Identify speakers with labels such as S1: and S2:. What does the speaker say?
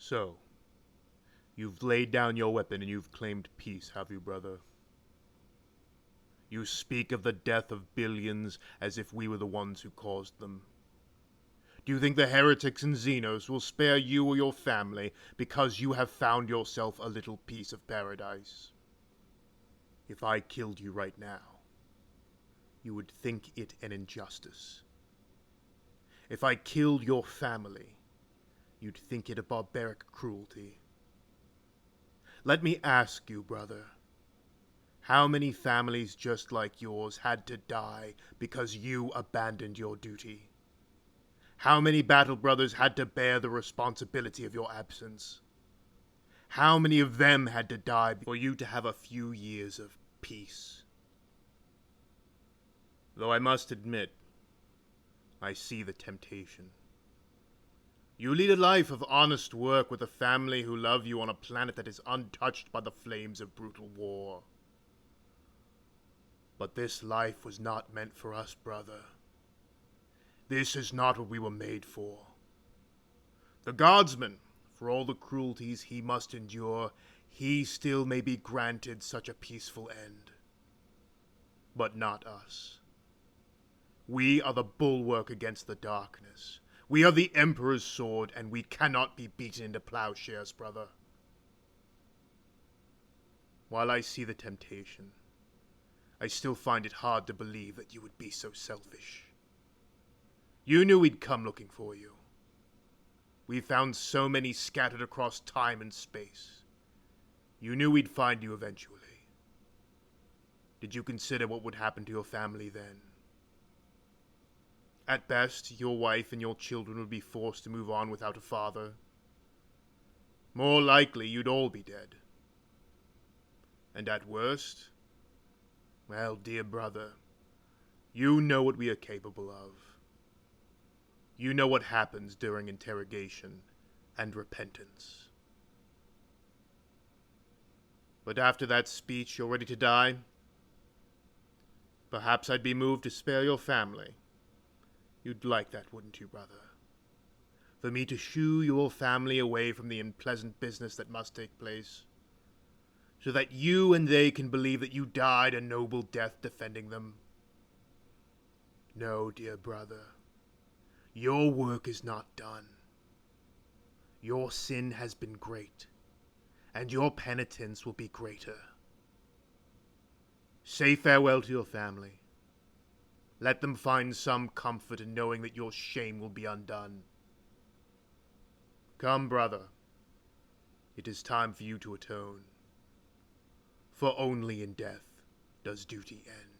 S1: So, you've laid down your weapon and you've claimed peace, have you, brother? You speak of the death of billions as if we were the ones who caused them. Do you think the heretics and Xenos will spare you or your family because you have found yourself a little piece of paradise? If I killed you right now, you would think it an injustice. If I killed your family, you'd think it a barbaric cruelty. Let me ask you, brother, how many families just like yours had to die because you abandoned your duty? How many battle brothers had to bear the responsibility of your absence? How many of them had to die for you to have a few years of peace? Though I must admit, I see the temptation. You lead a life of honest work with a family who love you on a planet that is untouched by the flames of brutal war. But this life was not meant for us, brother. This is not what we were made for. The Guardsman, for all the cruelties he must endure, he still may be granted such a peaceful end. But not us. We are the bulwark against the darkness. We are the Emperor's sword, and we cannot be beaten into plowshares, brother. While I see the temptation, I still find it hard to believe that you would be so selfish. You knew we'd come looking for you. We found so many scattered across time and space. You knew we'd find you eventually. Did you consider what would happen to your family then? At best, your wife and your children would be forced to move on without a father. More likely, you'd all be dead. And at worst, well, dear brother, you know what we are capable of. You know what happens during interrogation and repentance. But after that speech, you're ready to die? Perhaps I'd be moved to spare your family. You'd like that, wouldn't you, brother? For me to shoo your family away from the unpleasant business that must take place, so that you and they can believe that you died a noble death defending them. No, dear brother. Your work is not done. Your sin has been great, and your penitence will be greater. Say farewell to your family. Let them find some comfort in knowing that your shame will be undone. Come, brother. It is time for you to atone. For only in death does duty end.